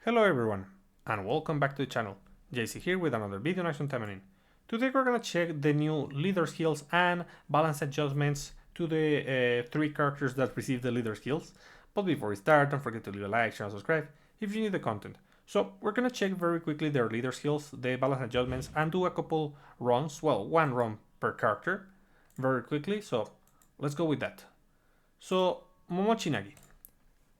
Hello everyone, and welcome back to the channel. JC here with another video on Taimanin. Today we're gonna check the new leader skills and balance adjustments to the 3 characters that receive the leader skills. But before we start, don't forget to leave a like, share, and subscribe if you need the content. So we're gonna check very quickly their leader skills, the balance adjustments, and do a couple runs, well, 1 run per character, very quickly. So let's go with that. So Momochi Nagi.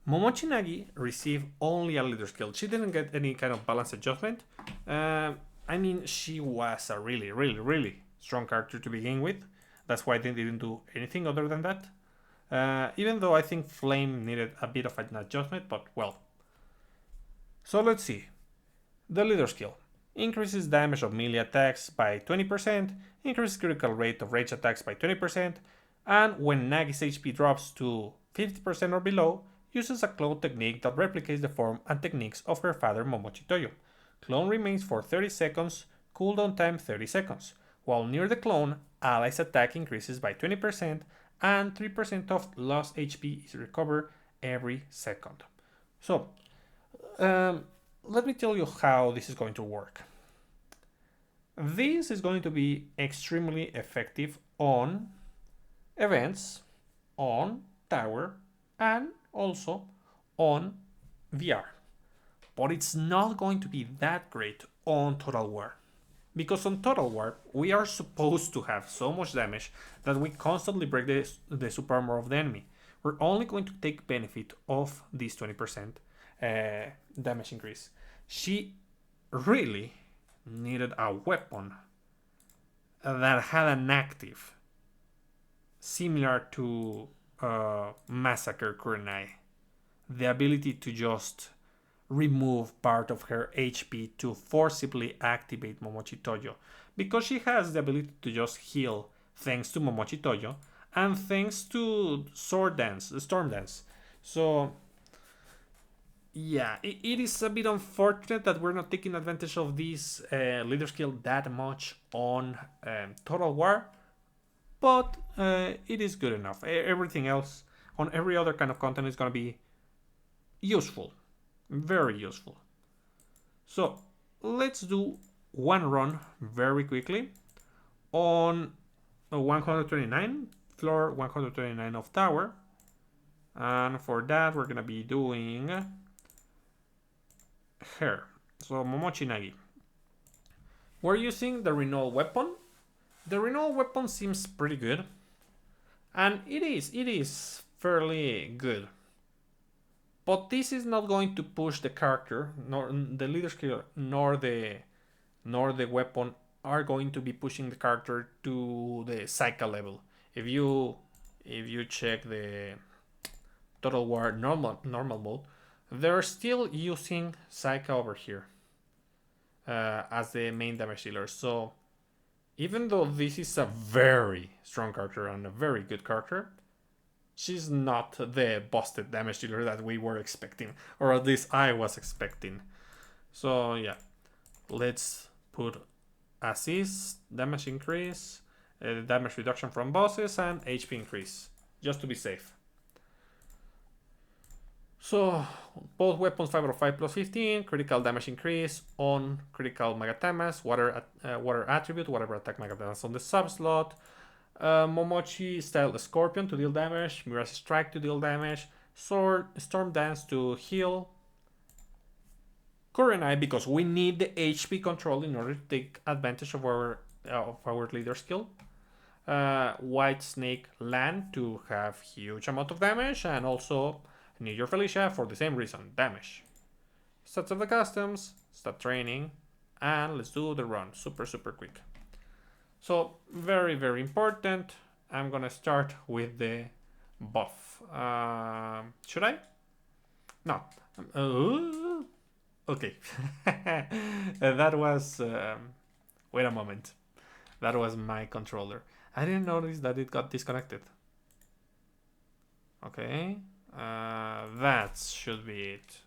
Momochi Nagi received only a leader skill. She didn't get any kind of balance adjustment. I mean, she was a really strong character to begin with. That's why they didn't do anything other than that. Even though I think Flame needed a bit of an adjustment, but well. So let's see. The leader skill. Increases damage of melee attacks by 20%, increases critical rate of rage attacks by 20%, and when Nagi's HP drops to 50% or below, uses a clone technique that replicates the form and techniques of her father Momochi Toyo. Clone remains for 30 seconds, cooldown time 30 seconds. While near the clone, allies attack increases by 20% and 3% of lost HP is recovered every second. So, let me tell you how this is going to work. This is going to be extremely effective on events, on tower, and also on VR. But it's not going to be that great on Total War. Because on Total War, we are supposed to have so much damage that we constantly break the super armor of the enemy. We're only going to take benefit of this 20% damage increase. She really needed a weapon that had an active similar to Massacre Kurenai. The ability to just remove part of her HP to forcibly activate Momochi Toyo, because she has the ability to just heal thanks to Momochi Toyo and thanks to Storm Dance. So yeah, it is a bit unfortunate that we're not taking advantage of this leader skill that much on Total War, but it is good enough. Everything else on every other kind of content is going to be useful, very useful. So let's do one run very quickly on 129, floor 129 of tower, and for that we're going to be doing her. So Momochi Nagi, we're using the renewal weapon. The renewal weapon seems pretty good, and it is fairly good. But this is not going to push the character, nor the leader skill, nor the weapon are going to be pushing the character to the Psycho level. If you check the Total War normal mode, they're still using Psycho over here as the main damage dealer. So even though this is a very strong character and a very good character, she's not the busted damage dealer that we were expecting, or at least I was expecting. So yeah, let's put assist, damage increase, damage reduction from bosses, and HP increase, just to be safe. So both weapons 5 out of 5 plus 15, critical damage increase on critical Magatamas, water attribute, whatever attack Magatamas on the sub slot. Momochi style Scorpion to deal damage, Mirage Strike to deal damage, Storm Dance to heal, Kurenai because we need the HP control in order to take advantage of our leader skill, White Snake Land to have huge amount of damage, and also New Year Felicia for the same reason, damage. Stats of the customs, start training, and let's do the run super quick. So very important. I'm gonna start with the buff. Should I? No. Okay. That was wait a moment. That was my controller. I didn't notice that it got disconnected. Okay. That should be it.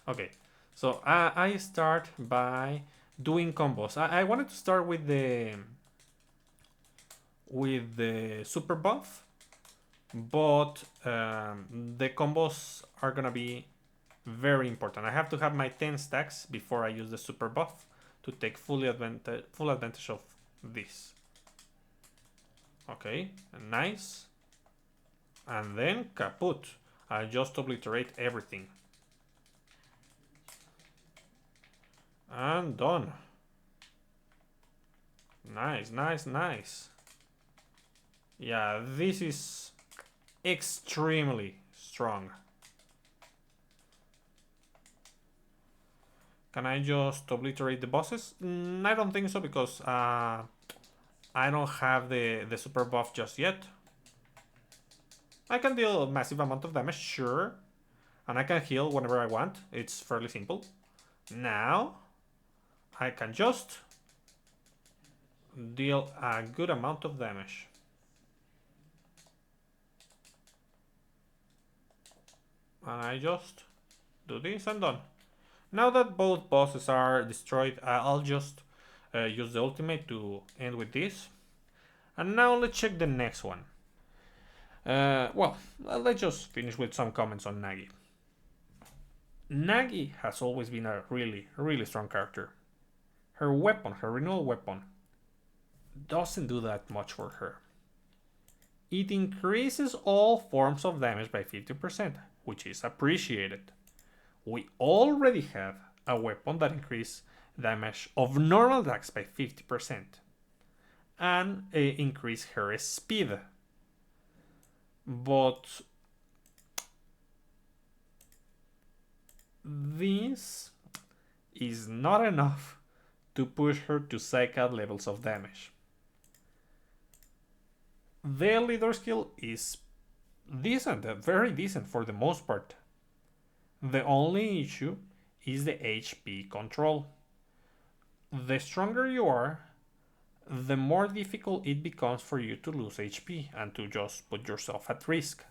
Okay. So I start by doing combos. I wanted to start with the super buff, but the combos are gonna be Very important. I have to have my 10 stacks before I use the super buff to take full advantage of this. Okay, nice. And then kaput. I just obliterate everything. And done. Nice, nice, nice. Yeah, this is extremely strong. Can I just obliterate the bosses? I don't think so, because I don't have the super buff just yet. I can deal a massive amount of damage, sure. And I can heal whenever I want. It's fairly simple. Now, I can just deal a good amount of damage. And I just do this and done. Now that both bosses are destroyed, I'll just use the ultimate to end with this. And now let's check the next one. Well, let's just finish with some comments on Nagi. Nagi has always been a really, really strong character. Her weapon, her renewal weapon, doesn't do that much for her. It increases all forms of damage by 50%, which is appreciated. We already have a weapon that increases damage of normal attacks by 50% and increase her speed. But this is not enough to push her to psych-out levels of damage. The leader skill is decent, very decent for the most part. The only issue is the HP control. The stronger you are, the more difficult it becomes for you to lose HP and to just put yourself at risk.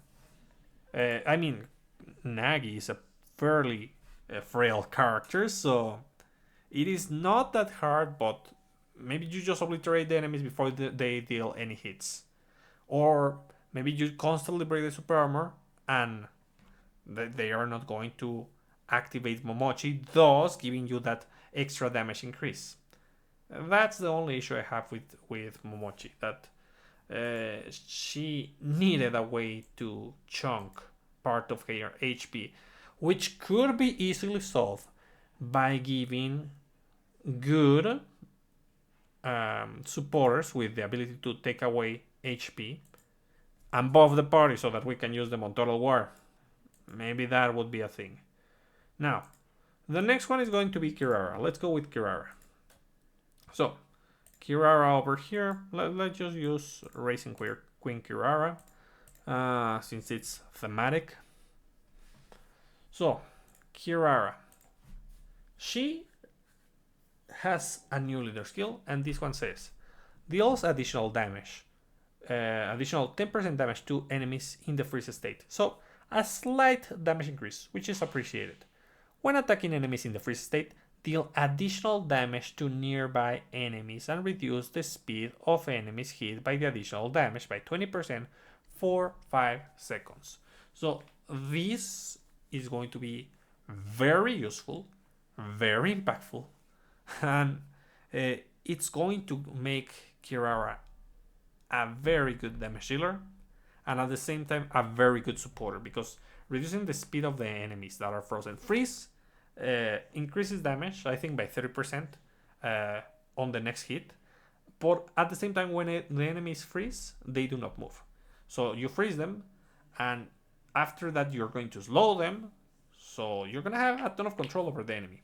I mean, Nagi is a fairly frail character, so it is not that hard, but maybe you just obliterate the enemies before they deal any hits. Or maybe you constantly break the super armor and they are not going to activate Momochi, thus giving you that extra damage increase. That's the only issue I have with Momochi, that she needed a way to chunk part of her HP, which could be easily solved by giving good supporters with the ability to take away HP and buff the party so that we can use them on Total War. Maybe that would be a thing. Now, the next one is going to be Kirara. Let's go with Kirara. So, Kirara over here. Let's just use Racing Queen Kirara, since it's thematic. So, Kirara. She has a new leader skill, and this one says, deals additional damage. Additional 10% damage to enemies in the freeze state. So, a slight damage increase, which is appreciated. When attacking enemies in the freeze state, deal additional damage to nearby enemies and reduce the speed of enemies hit by the additional damage by 20% for 5 seconds. So this is going to be very useful, very impactful, and it's going to make Kirara a very good damage dealer, and at the same time a very good supporter, because reducing the speed of the enemies that are frozen freeze increases damage, I think, by 30% on the next hit, but at the same time when the enemies freeze, they do not move. So you freeze them, and after that you're going to slow them, so you're going to have a ton of control over the enemy.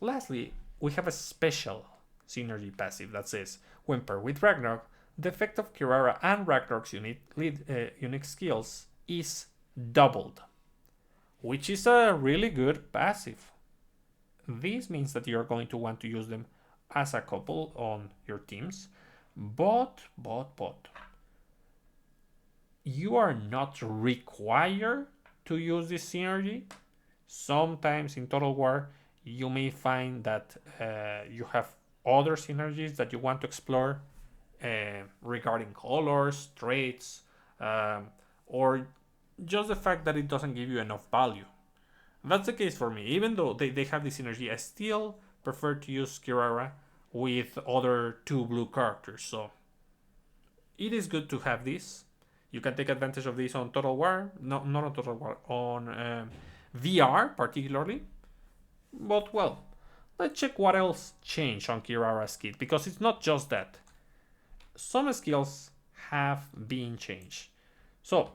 Lastly, we have a special synergy passive that says, when paired with Ragnarok, the effect of Kirara and Ragnarok's unique skills is doubled, which is a really good passive. This means that you're going to want to use them as a couple on your teams, but you are not required to use this synergy. Sometimes in Total War you may find that you have other synergies that you want to explore regarding colors, traits, or just the fact that it doesn't give you enough value. That's the case for me. Even though they have this synergy, I still prefer to use Kirara with other two blue characters. So it is good to have this. You can take advantage of this on Total War, no, not on Total War, on VR particularly. But well, let's check what else changed on Kirara's kit, because it's not just that. Some skills have been changed. So,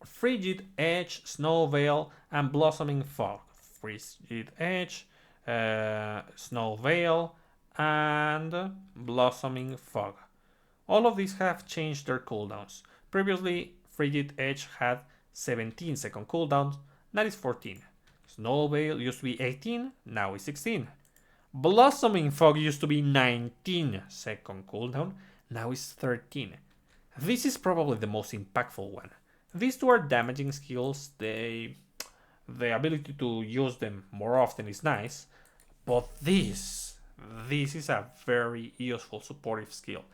Frigid Edge, Snow Veil, and Blossoming Fog. Frigid Edge, Snow Veil, and Blossoming Fog. All of these have changed their cooldowns. Previously, Frigid Edge had 17-second cooldowns, now it's 14. Snow Veil used to be 18, now it's 16. Blossoming Fog used to be 19-second cooldown, now it's 13. This is probably the most impactful one. These two are damaging skills, the ability to use them more often is nice, but this is a very useful supportive skill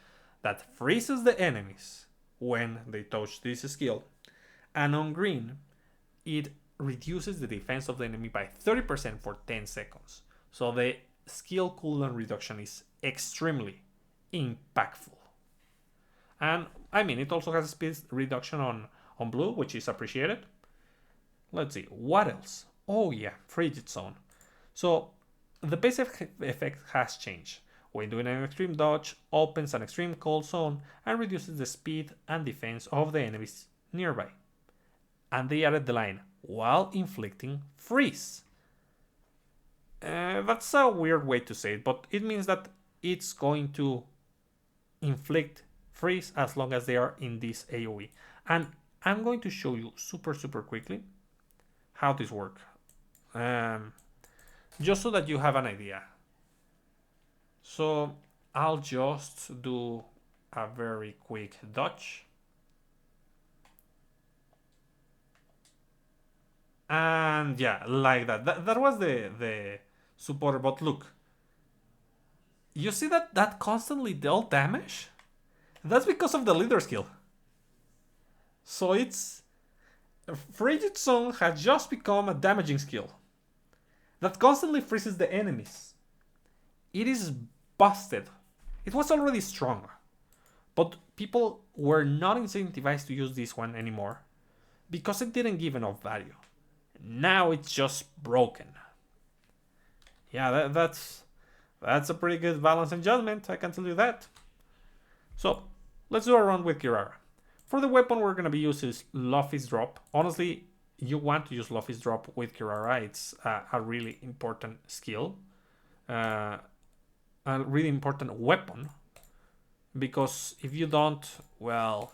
that freezes the enemies when they touch this skill, and on green, it reduces the defense of the enemy by 30% for 10 seconds. So the skill cooldown reduction is extremely impactful. And I mean, it also has a speed reduction on blue, which is appreciated. Let's see, what else? Oh yeah, Frigid Zone. So the base effect has changed. When doing an extreme dodge, opens an extreme cold zone and reduces the speed and defense of the enemies nearby. And they added the line, while inflicting freeze. That's a weird way to say it, but it means that it's going to inflict freeze as long as they are in this AoE. And I'm going to show you super quickly how this works. Just so that you have an idea. So I'll just do a very quick dodge. And yeah, like that. That was the supporter, but look. You see that constantly dealt damage? That's because of the leader skill. So it's... Frigid Zone has just become a damaging skill that constantly freezes the enemies. It is busted. It was already strong, but people were not incentivized to use this one anymore because it didn't give enough value. Now it's just broken. Yeah, that's a pretty good balance and judgment, I can tell you that. So, let's do a run with Kirara. For the weapon we're going to be using Luffy's Drop. Honestly, you want to use Luffy's Drop with Kirara. It's a really important skill. A really important weapon. Because if you don't, well,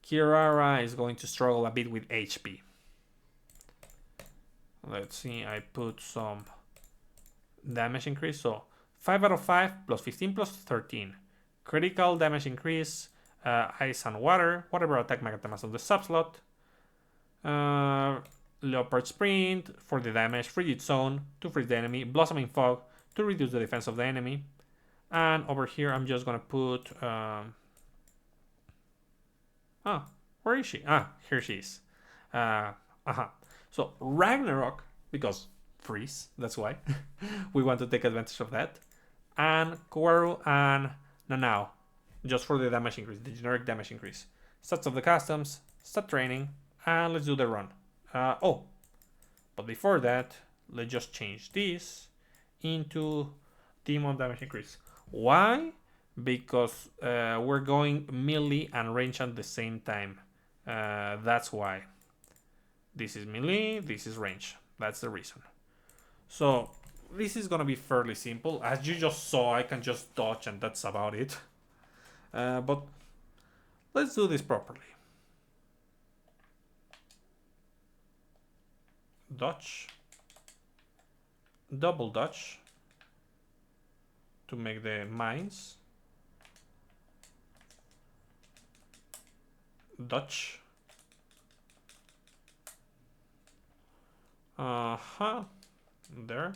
Kirara is going to struggle a bit with HP. Let's see, I put some damage increase. So 5 out of 5 plus 15 plus 13. Critical damage increase, ice and water, whatever attack Magatamas on the subslot. Leopard Sprint for the damage, Frigid Zone to freeze the enemy, Blossoming Fog to reduce the defense of the enemy. And over here I'm just gonna put where is she? Here she is. So Ragnarok, because freeze, that's why. We want to take advantage of that. And Kowaru and Nanao, just for the damage increase, the generic damage increase. Stats of the customs, start training, and let's do the run. But before that, let's just change this into demon damage increase. Why? Because we're going melee and range at the same time. That's why. This is melee, this is range. That's the reason. So this is gonna be fairly simple. As you just saw, I can just dodge and that's about it. But let's do this properly. Dodge. Double dodge. To make the mines. Dodge. There.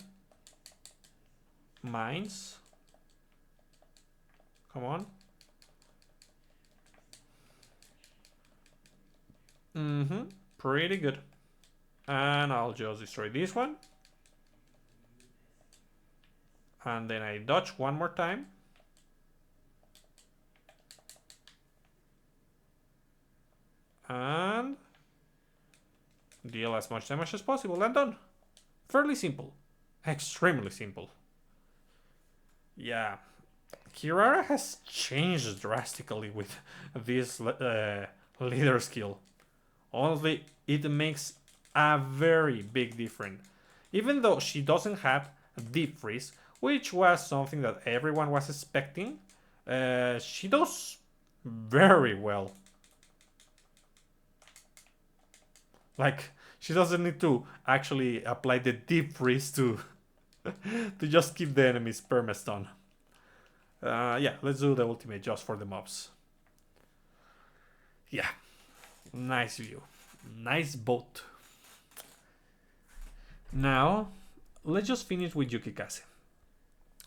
Mines. Come on. Pretty good. And I'll just destroy this one. And then I dodge one more time. And deal as much damage as possible and done. Fairly simple. Extremely simple. Yeah. Kirara has changed drastically with this leader skill. Honestly, it makes a very big difference. Even though she doesn't have deep freeze, which was something that everyone was expecting, she does very well. Like, she doesn't need to actually apply the deep freeze to to just keep the enemies perma-stun. Yeah, let's do the ultimate just for the mobs. Yeah, nice view. Nice boat. Now, let's just finish with Yukikaze.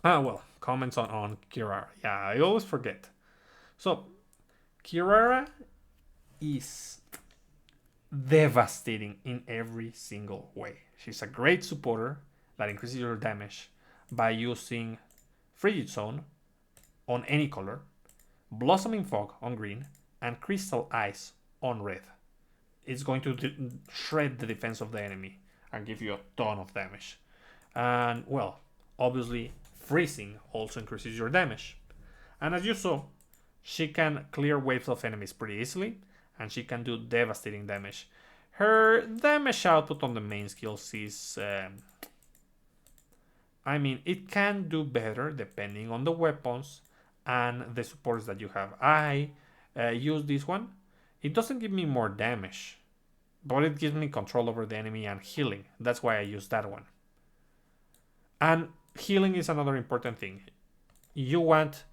Well, comments on Kirara. Yeah, I always forget. So, Kirara is devastating in every single way. She's a great supporter that increases your damage by using Frigid Zone on any color, Blossoming Fog on green, and Crystal Ice on red. It's going to shred the defense of the enemy and give you a ton of damage. And well, obviously freezing also increases your damage. And as you saw, she can clear waves of enemies pretty easily, and she can do devastating damage. Her damage output on the main skills is... I mean, it can do better depending on the weapons and the supports that you have. I use this one. It doesn't give me more damage, but it gives me control over the enemy and healing. That's why I use that one. And healing is another important thing. You want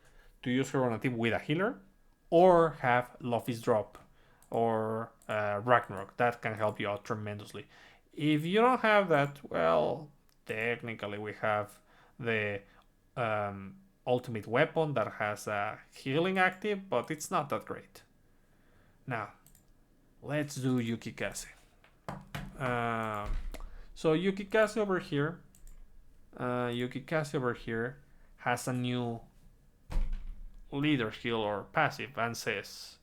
to use her on a team with a healer, or have Luffy's drop or Ragnarok. That can help you out tremendously. If you don't have that, well, technically we have the ultimate weapon that has a healing active, but it's not that great. Now, let's do Yukikaze. So Yukikaze over here, has a new leader skill or passive and says,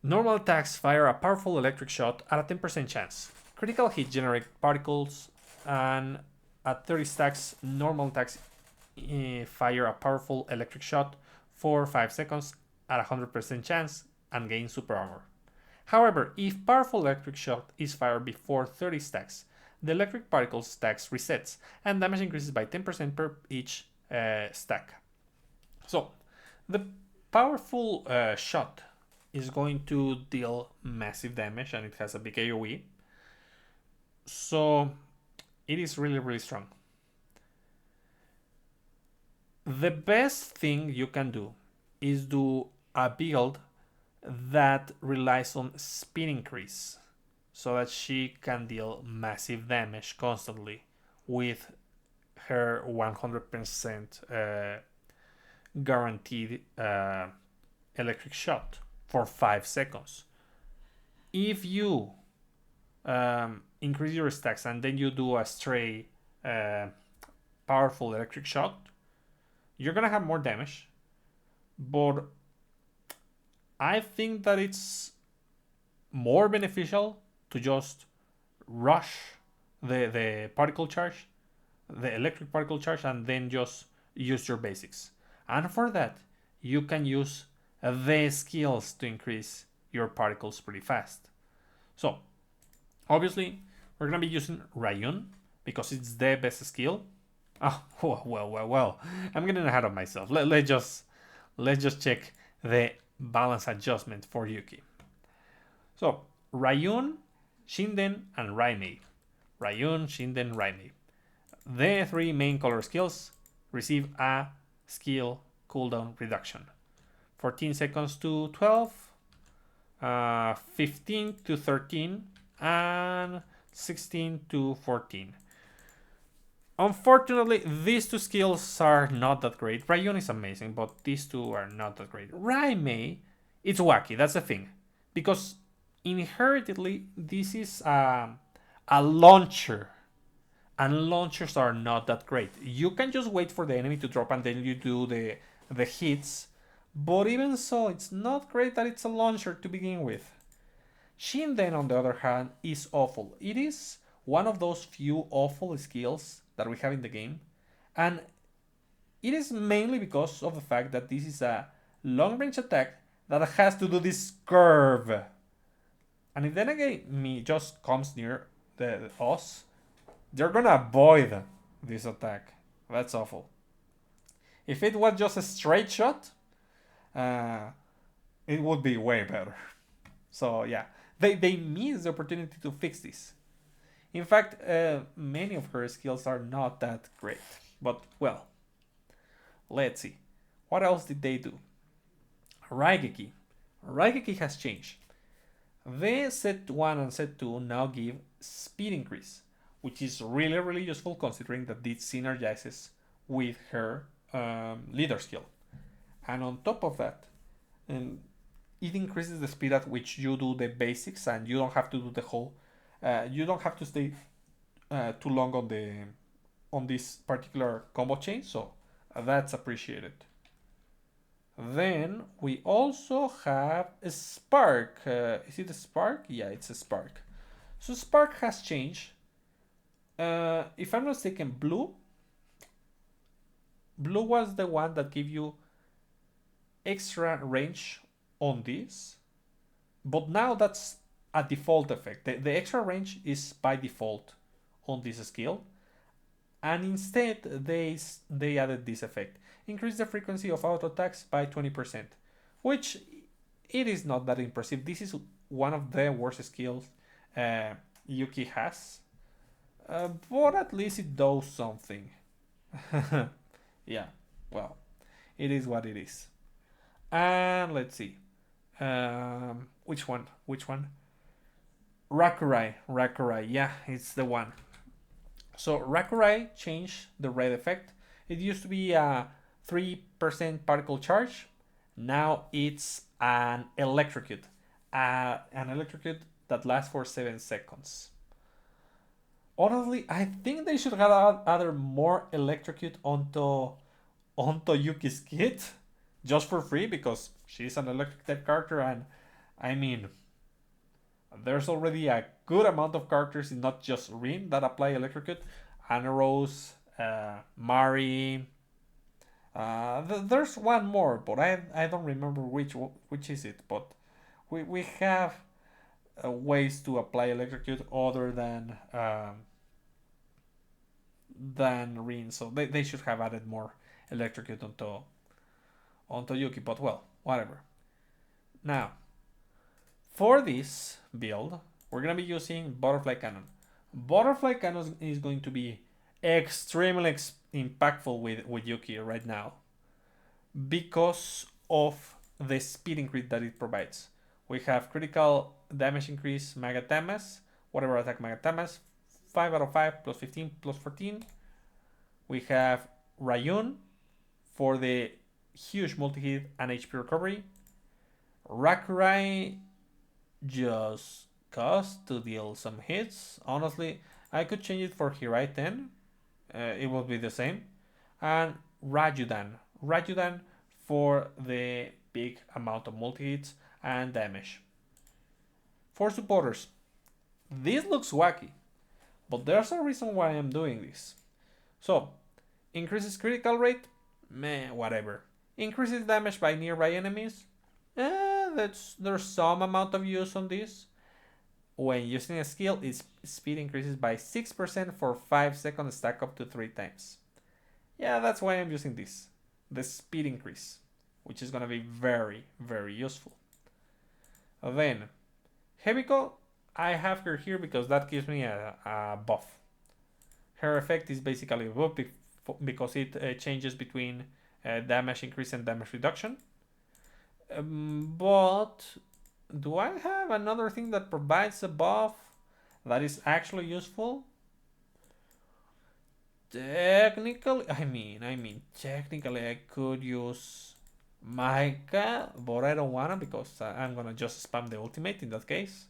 normal attacks fire a powerful electric shot at a 10% chance. Critical hit generate particles, and at 30 stacks, normal attacks fire a powerful electric shot for 5 seconds at a 100% chance and gain super armor. However, if powerful electric shot is fired before 30 stacks, the electric particles stacks resets and damage increases by 10% per each stack. So, the powerful shot is going to deal massive damage, and it has a big AoE. So, it is really, really strong. The best thing you can do is do a build that relies on speed increase, so that she can deal massive damage constantly with her 100% guaranteed electric shot for 5 seconds. If you increase your stacks and then you do a stray powerful electric shot, you're gonna have more damage, but I think that it's more beneficial to just rush the particle charge, the electric particle charge, and then just use your basics. And for that, you can use the skills to increase your particles pretty fast. So, obviously, we're gonna be using Rayun because it's the best skill. Oh, well. I'm getting ahead of myself. Let's just check the balance adjustment for Yuki. So, Rayun, Shinden, and Raimei. Rayun, Shinden, Raimei. The 3 main color skills receive a skill cooldown reduction. 14 seconds to 12, 15 to 13, and 16 to 14. Unfortunately, these 2 skills are not that great. Rayun is amazing, but these 2 are not that great. Raimei, it's wacky, that's the thing. Because inheritedly, this is a a launcher. And launchers are not that great. You can just wait for the enemy to drop and then you do the hits. But even so, it's not great that it's a launcher to begin with. Shinden, on the other hand, is awful. It is one of those few awful skills that we have in the game. And it is mainly because of the fact that this is a long range attack that has to do this curve. And if the enemy just comes near us, they're gonna avoid this attack. That's awful. If it was just a straight shot, it would be way better. So yeah, they missed the opportunity to fix this. In fact, many of her skills are not that great. But well, let's see. What else did they do? Raigeki. Raigeki has changed. The set 1 and set 2 now give speed increase, which is really useful considering that this synergizes with her leader skill. And on top of that, it increases the speed at which you do the basics, and you don't have to do the whole. You don't have to stay too long on this particular combo chain, so that's appreciated. Then we also have a Spark. Is it a Spark? Yeah, it's a Spark. So Spark has changed. If I'm not mistaken, Blue was the one that gave you extra range on this, but now that's a default effect. The extra range is by default on this skill, and instead they added this effect. Increase the frequency of auto attacks by 20%, which it is not that impressive. This is one of the worst skills Yuki has, but at least it does something. Yeah, well, it is what it is. And let's see, which one? Rakurai, yeah, it's the one. So Rakurai changed the red effect. It used to be a 3% particle charge. Now it's an electrocute. An electrocute that lasts for 7 seconds. Honestly, I think they should have added more electrocute onto Yuki's kit just for free, because she's an electric character, and I mean, there's already a good amount of characters, not just Rin, that apply electrocute. Anaros, Mari. There's one more, but I don't remember which is it. But we have ways to apply electrocute other than Rin, so they should have added more electrocute onto Yuki. But well, whatever. Now, for this build, we're gonna be using Butterfly Cannon. Butterfly Cannon is going to be extremely impactful with Yuki right now, because of the speed increase that it provides. We have critical damage increase, Magatamas, whatever attack Magatamas, 5 out of 5, plus 15, plus 14. We have Rayun for the huge multi-hit and HP recovery. Rakurai just cost to deal some hits. Honestly, I could change it for Hirai 10. It will be the same. And Rajudan for the big amount of multi-hits and damage. For supporters, this looks wacky, but there's a reason why I'm doing this. So, increases critical rate? Meh, whatever. Increases damage by nearby enemies? There's some amount of use on this. When using a skill, its speed increases by 6% for 5 seconds, stack up to 3 times. Yeah, that's why I'm using this. The speed increase, which is gonna be very useful. Then, Hebiko, I have her here because that gives me a buff. Her effect is basically a buff because it changes between damage increase and damage reduction. But do I have another thing that provides a buff that is actually useful? Technically, technically I could use Maika, but I don't wanna because I'm gonna just spam the ultimate in that case.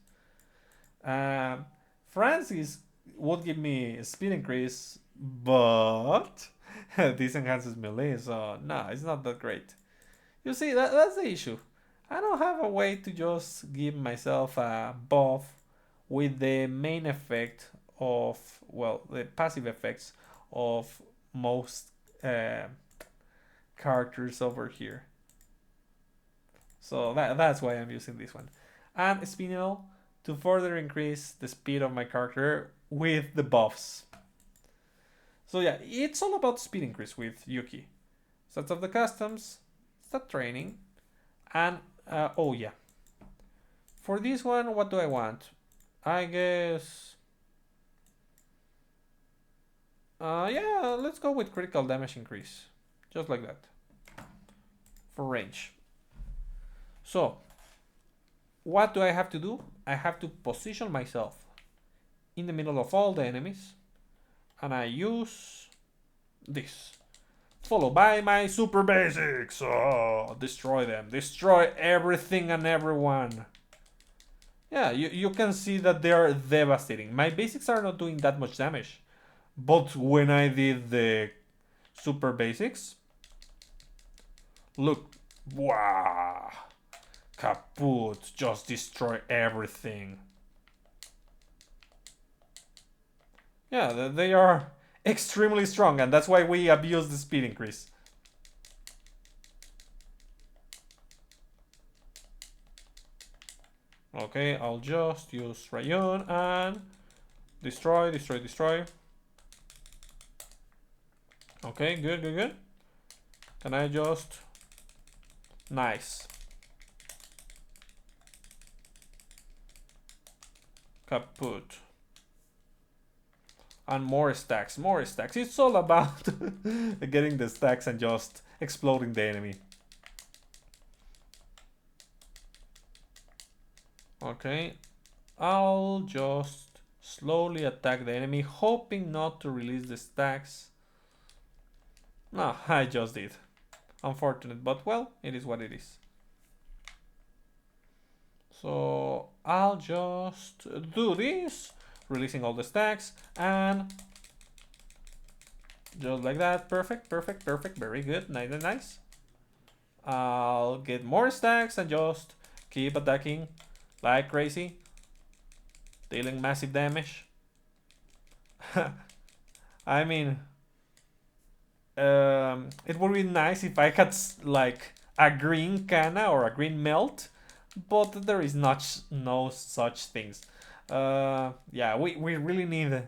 Francis would give me speed increase, but this enhances melee, so no, it's not that great. You see, that's the issue. I don't have a way to just give myself a buff with the main effect of, well, the passive effects of most uh, characters over here. So that's why I'm using this one. And Spinel to further increase the speed of my character with the buffs. So yeah, it's all about speed increase with Yuki. Set up the customs, start training, and oh yeah. For this one, what do I want? I guess... yeah, let's go with critical damage increase. Just like that. For range. So, what do I have to do? I have to position myself in the middle of all the enemies. And I use this. Followed by my super basics. Oh, destroy them. Destroy everything and everyone. Yeah, you can see that they are devastating. My basics are not doing that much damage. But when I did the super basics, look. Wow. Kaput. Just destroy everything. Yeah, they are extremely strong, and that's why we abuse the speed increase. Okay, I'll just use Rayon and destroy, destroy, destroy. Okay, good, good, good. Can I just... Nice. Kaput. And more stacks, more stacks. It's all about getting the stacks and just exploding the enemy. Okay, I'll just slowly attack the enemy, hoping not to release the stacks. No, I just did. Unfortunate, but well, it is what it is. So I'll just do this, releasing all the stacks, and just like that. Perfect, perfect, perfect. Very good. Nice and nice. I'll get more stacks and just keep attacking like crazy, dealing massive damage. I mean, it would be nice if I had like a green Kana or a green melt, but there is no such things. Yeah, we really need...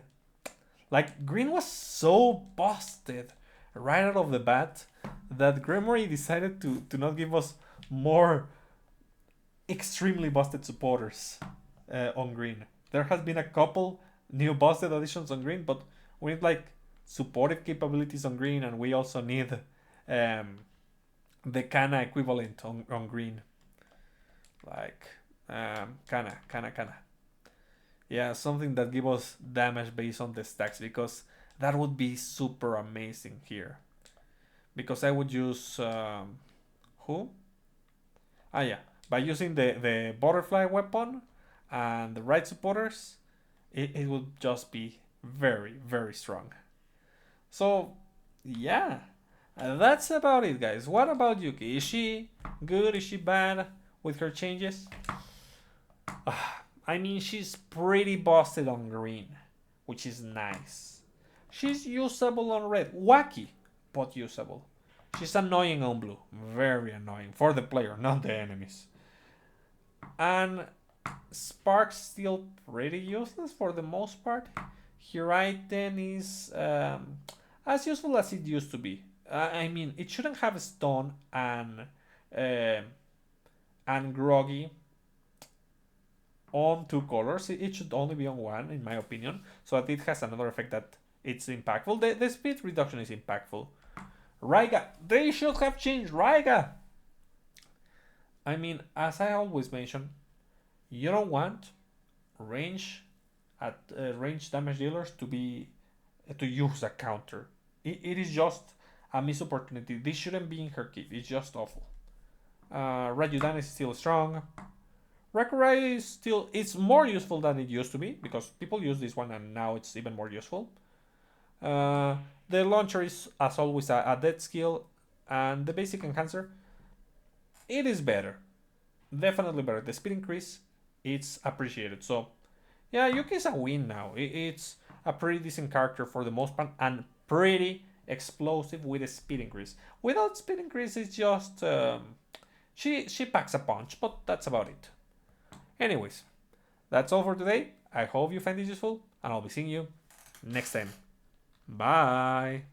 Like, green was so busted right out of the bat that Gremory decided to not give us more extremely busted supporters on green. There has been a couple new busted additions on green, but we need like supportive capabilities on green, and we also need the Kana equivalent on green. Like Kana. Yeah, something that gives us damage based on the stacks, because that would be super amazing here. Because I would use who? Ah yeah, by using the butterfly weapon and the right supporters, it would just be very, very strong. So yeah, that's about it, guys. What about Yuki? Is she good? Is she bad with her changes? I mean, she's pretty busted on green, which is nice. She's usable on red. Wacky, but usable. She's annoying on blue. Very annoying. For the player, not the enemies. And Spark's still pretty useless for the most part. Her item is as useful as it used to be. I mean, it shouldn't have Stone and Groggy on two colors. It should only be on one, in my opinion, so that it has another effect that it's impactful. The speed reduction is impactful. Raiga, they should have changed Raiga. I mean, as I always mention, you don't want range damage dealers to use a counter. It is just a missed opportunity. This shouldn't be in her kit. It's just awful. Rajudan is still strong. Rakurai is still, it's more useful than it used to be because people use this one and now it's even more useful. The launcher is, as always, a dead skill, and the basic enhancer, it is better. Definitely better. The speed increase, it's appreciated. So, yeah, Yuki is a win now. It's a pretty decent character for the most part and pretty explosive with a speed increase. Without speed increase, it's just she packs a punch, but that's about it. Anyways, that's all for today. I hope you find this useful, and I'll be seeing you next time. Bye.